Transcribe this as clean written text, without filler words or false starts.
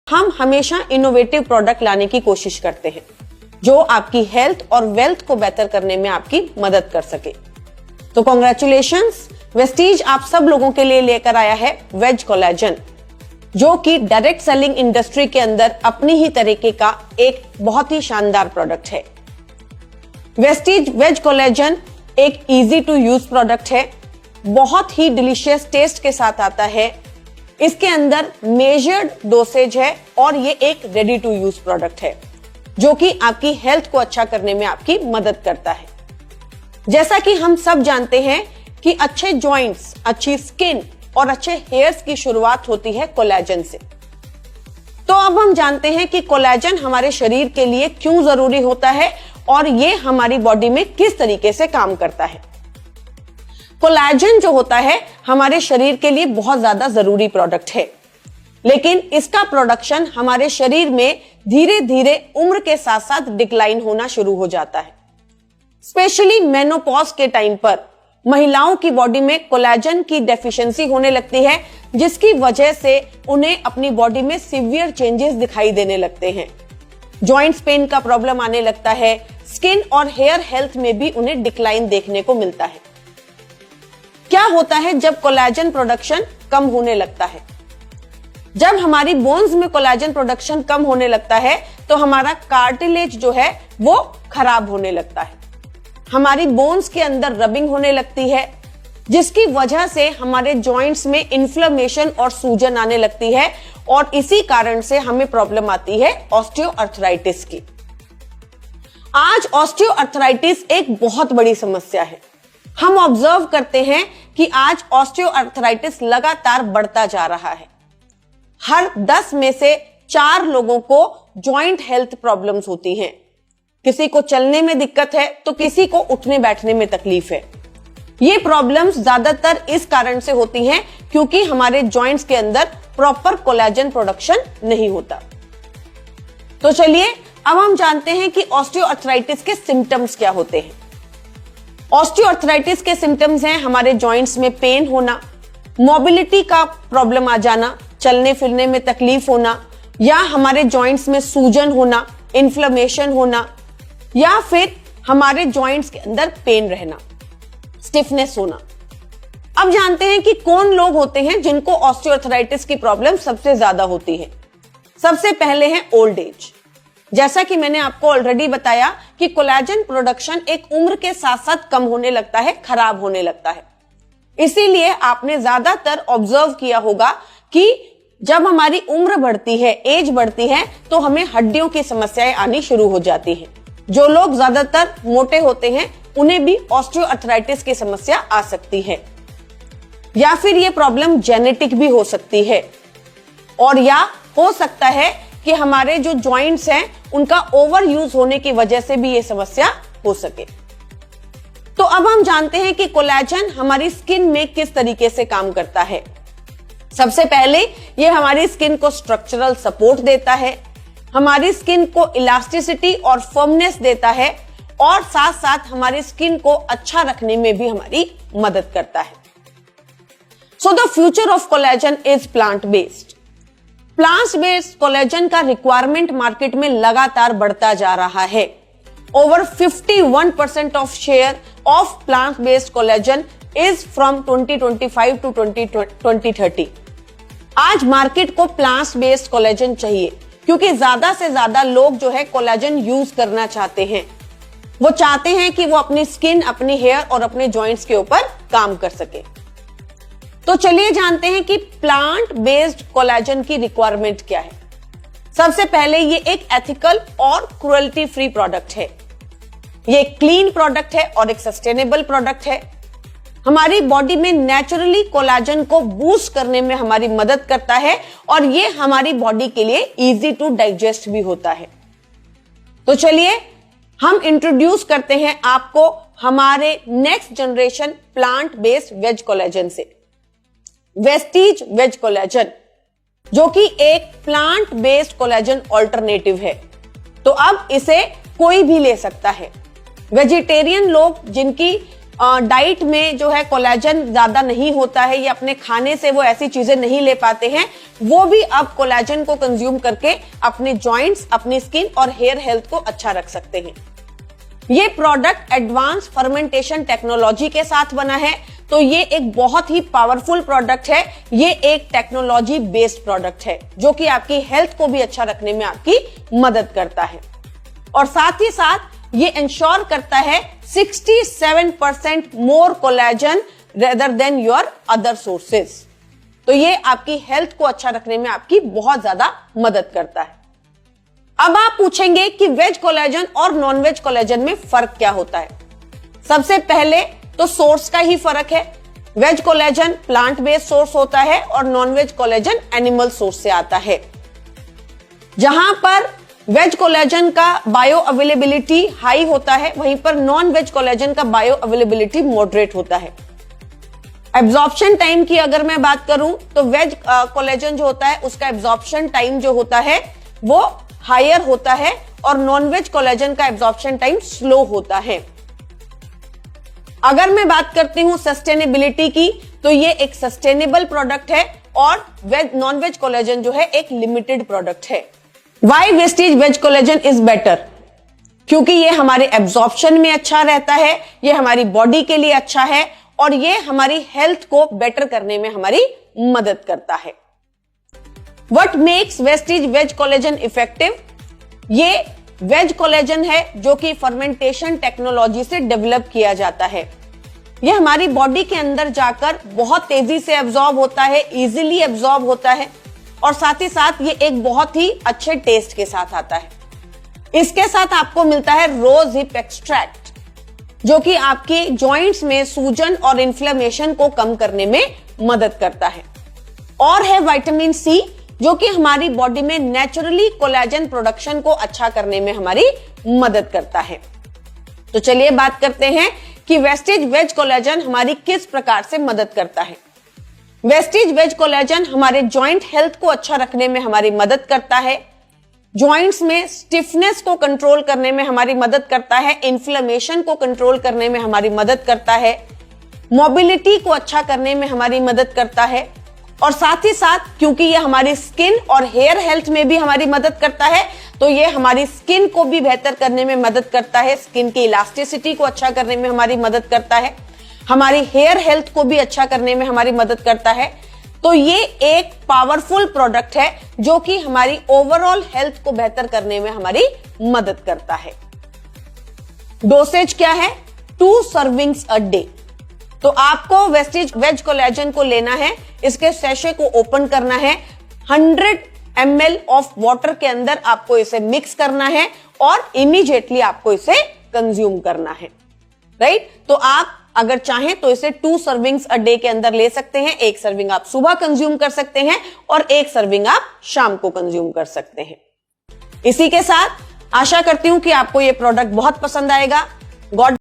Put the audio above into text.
हम हमेशा innovative product लाने की कोशिश करते हैं जो आपकी हेल्थ और वेल्थ को बेहतर करने में आपकी मदद कर सके। तो कॉन्ग्रेचुलेशंस, वेस्टीज आप सब लोगों के लिए लेकर आया है वेज कोलेजन, जो कि डायरेक्ट सेलिंग इंडस्ट्री के अंदर अपनी ही तरीके का एक बहुत ही शानदार प्रोडक्ट है। वेस्टीज वेज कोलेजन एक इजी टू यूज प्रोडक्ट है, बहुत ही डिलीशियस टेस्ट के साथ आता है। इसके अंदर मेजर्ड डोसेज है और ये एक रेडी टू यूज प्रोडक्ट है जो कि आपकी हेल्थ को अच्छा करने में आपकी मदद करता है। जैसा कि हम सब जानते हैं कि अच्छे जॉइंट्स, अच्छी स्किन और अच्छे हेयर्स की शुरुआत होती है कोलेजन से। तो अब हम जानते हैं कि कोलेजन हमारे शरीर के लिए क्यों जरूरी होता है और ये हमारी बॉडी में किस तरीके से काम करता है। कोलेजन जो होता है हमारे शरीर के लिए बहुत ज्यादा जरूरी प्रोडक्ट है, लेकिन इसका प्रोडक्शन हमारे शरीर में धीरे धीरे उम्र के साथ साथ डिक्लाइन होना शुरू हो जाता है। स्पेशली मेनोपॉज के टाइम पर महिलाओं की बॉडी में कोलेजन की डेफिशिएंसी होने लगती है, जिसकी वजह से उन्हें अपनी बॉडी में सीवियर चेंजेस दिखाई देने लगते हैं। जॉइंट्स पेन का प्रॉब्लम आने लगता है, स्किन और हेयर हेल्थ में भी उन्हें डिक्लाइन देखने को मिलता है। क्या होता है जब कोलेजन प्रोडक्शन कम होने लगता है? जब हमारी बोन्स में कोलेजन प्रोडक्शन कम होने लगता है तो हमारा कार्टिलेज जो है वो खराब होने लगता है। हमारी बोन्स के अंदर रबिंग होने लगती है, जिसकी वजह से हमारे जॉइंट्स में इन्फ्लेमेशन और सूजन आने लगती है और इसी कारण से हमें प्रॉब्लम आती है ऑस्टियोआर्थराइटिस की। आज ऑस्टियोआर्थराइटिस एक बहुत बड़ी समस्या है। हम ऑब्जर्व करते हैं कि आज ऑस्टियोआर्थराइटिस लगातार बढ़ता जा रहा है। हर 10 में से 4 लोगों को जॉइंट हेल्थ प्रॉब्लम्स होती हैं। किसी को चलने में दिक्कत है तो किसी को उठने बैठने में तकलीफ है। ये प्रॉब्लम्स ज्यादातर इस कारण से होती हैं क्योंकि हमारे जॉइंट्स के अंदर प्रॉपर कोलेजन प्रोडक्शन नहीं होता। तो चलिए अब हम जानते हैं कि ऑस्टियोआर्थराइटिस के सिम्टम्स क्या होते हैं। ऑस्टियोआर्थराइटिस के सिम्टम्स हैं हमारे जॉइंट्स में पेन होना, मोबिलिटी का प्रॉब्लम आ जाना, चलने फिरने में तकलीफ होना, या हमारे जॉइंट्स में सूजन होना, इन्फ्लेमेशन होना, या फिर हमारे जॉइंट्स के अंदर पेन रहना, स्टिफनेस होना। अब जानते हैं कि कौन लोग होते हैं जिनको ऑस्टियोआर्थराइटिस की प्रॉब्लम सबसे ज्यादा होती है। सबसे पहले है ओल्ड एज। जैसा कि मैंने आपको ऑलरेडी बताया कि कोलेजन प्रोडक्शन एक उम्र के साथ साथ कम होने लगता है, खराब होने लगता है। इसीलिए आपने ज्यादातर ऑब्जर्व किया होगा कि जब हमारी उम्र बढ़ती है, एज बढ़ती है, तो हमें हड्डियों की समस्याएं आनी शुरू हो जाती हैं। जो लोग ज्यादातर मोटे होते हैं उन्हें भी ऑस्टियोआर्थराइटिस की समस्या आ सकती है, या फिर ये प्रॉब्लम जेनेटिक भी हो सकती है, और या हो सकता है कि हमारे जो जॉइंट्स हैं उनका ओवर यूज होने की वजह से भी ये समस्या हो सके। तो अब हम जानते हैं कि कोलेजन हमारी स्किन में किस तरीके से काम करता है। सबसे पहले ये हमारी स्किन को स्ट्रक्चरल सपोर्ट देता है, हमारी स्किन को इलास्टिसिटी और फर्मनेस देता है, और साथ साथ हमारी स्किन को अच्छा रखने में भी हमारी मदद करता है। So the future of collagen is plant based. Plant based collagen का रिक्वायरमेंट मार्केट में लगातार बढ़ता जा रहा है। Over 51% of share of plant based collagen is from 2025 to 2030। आज मार्केट को प्लांट बेस्ड कोलेजन चाहिए क्योंकि ज्यादा से ज्यादा लोग जो है कोलेजन यूज करना चाहते हैं। वो चाहते हैं कि वो अपनी स्किन, अपनी हेयर और अपने जॉइंट्स के ऊपर काम कर सके। तो चलिए जानते हैं कि प्लांट बेस्ड कोलेजन की रिक्वायरमेंट क्या है। सबसे पहले ये एक एथिकल और क्रुएल्टी फ्री प्रोडक्ट है। ये एक क्लीन प्रोडक्ट है और एक सस्टेनेबल प्रोडक्ट है। हमारी बॉडी में नेचुरली कोलेजन को बूस्ट करने में हमारी मदद करता है और ये हमारी बॉडी के लिए इजी टू डाइजेस्ट भी होता है। तो चलिए हम इंट्रोड्यूस करते हैं आपको हमारे next generation plant based veg collagen से, वेस्टीज वेज कोलेजन, जो कि एक प्लांट बेस्ड कोलेजन ऑल्टरनेटिव है। तो अब इसे कोई भी ले सकता है। वेजिटेरियन लोग जिनकी डाइट में जो है कोलेजन ज्यादा नहीं होता है, ये अपने खाने से वो ऐसी चीजें नहीं ले पाते हैं, वो भी अब कोलेजन को कंज्यूम करके अपने जॉइंट्स, अपनी स्किन और हेयर हेल्थ को अच्छा रख सकते हैं। ये प्रोडक्ट एडवांस फर्मेंटेशन टेक्नोलॉजी के साथ बना है, तो ये एक बहुत ही पावरफुल प्रोडक्ट है। ये एक टेक्नोलॉजी बेस्ड प्रोडक्ट है जो कि आपकी हेल्थ को भी अच्छा रखने में आपकी मदद करता है, और साथ ही साथ ये इंश्योर करता है 67% more collagen rather than your other sources. तो ये आपकी हेल्थ को अच्छा रखने में आपकी बहुत ज्यादा मदद करता है। अब आप पूछेंगे कि वेज कोलेजन और नॉन वेज कोलेजन में फर्क क्या होता है। सबसे पहले तो सोर्स का ही फर्क है। Veg collagen plant based source होता है और non veg collagen animal source से आता है। जहां पर वेज कोलेजन का बायो अवेलेबिलिटी हाई होता है, वहीं पर नॉन वेज कोलेजन का बायो अवेलेबिलिटी मॉडरेट होता है। एब्जॉर्प्शन टाइम की अगर मैं बात करूं तो वेज कोलेजन जो होता है उसका एब्जॉर्प्शन टाइम जो होता है वो हायर होता है और नॉन वेज कोलेजन का एब्जॉर्प्शन टाइम स्लो होता है। अगर मैं बात करती हूं सस्टेनेबिलिटी की, तो ये एक सस्टेनेबल प्रोडक्ट है और नॉन वेज कोलेजन जो है एक लिमिटेड प्रोडक्ट है। Why Vestige veg collagen is better? क्योंकि ये हमारे एब्जॉर्प्शन में अच्छा रहता है, ये हमारी बॉडी के लिए अच्छा है और ये हमारी हेल्थ को बेटर करने में हमारी मदद करता है। What makes Vestige veg collagen effective? ये वेज कोलेजन है जो कि फर्मेंटेशन टेक्नोलॉजी से डेवलप किया जाता है। ये हमारी बॉडी के अंदर जाकर बहुत तेजी से एब्जॉर्ब होता है, इजीली एब्जॉर्ब होता है और साथ ही साथ ये एक बहुत ही अच्छे टेस्ट के साथ आता है। इसके साथ आपको मिलता है रोज हिप एक्सट्रैक्ट जो कि आपके जॉइंट्स में सूजन और इन्फ्लेमेशन को कम करने में मदद करता है। और है विटामिन सी जो कि हमारी बॉडी में नेचुरली कोलेजन प्रोडक्शन को अच्छा करने में हमारी मदद करता है। तो चलिए बात करते हैं कि वेस्टेज वेज कोलेजन हमारी किस प्रकार से मदद करता है। वेस्टेज वेज कोलेजन हमारे जॉइंट हेल्थ को अच्छा रखने में हमारी मदद करता है, जॉइंट्स में स्टिफनेस को कंट्रोल करने में हमारी मदद करता है, इन्फ्लेमेशन को कंट्रोल करने में हमारी मदद करता है, मोबिलिटी को अच्छा करने में हमारी मदद करता है और साथ ही साथ क्योंकि ये हमारी स्किन और हेयर हेल्थ में भी हमारी मदद करता है, तो ये हमारी स्किन को भी बेहतर करने में मदद करता है, स्किन की इलास्टिसिटी को अच्छा करने में हमारी मदद करता है, हमारी हेयर हेल्थ को भी अच्छा करने में हमारी मदद करता है। तो ये एक पावरफुल प्रोडक्ट है जो कि हमारी ओवरऑल हेल्थ को बेहतर करने में हमारी मदद करता है। डोसेज क्या है? 2 सर्विंग्स अ डे। तो आपको वेस्टेज वेज कोलेजन को लेना है, इसके सैशे को ओपन करना है, 100 ml ऑफ वाटर के अंदर आपको इसे मिक्स करना है और इमीडिएटली आपको इसे कंज्यूम करना है, राइट? तो आप अगर चाहें तो इसे 2 सर्विंग्स अ डे के अंदर ले सकते हैं। 1 सर्विंग आप सुबह कंज्यूम कर सकते हैं और 1 सर्विंग आप शाम को कंज्यूम कर सकते हैं। इसी के साथ आशा करती हूं कि आपको यह प्रोडक्ट बहुत पसंद आएगा। गॉड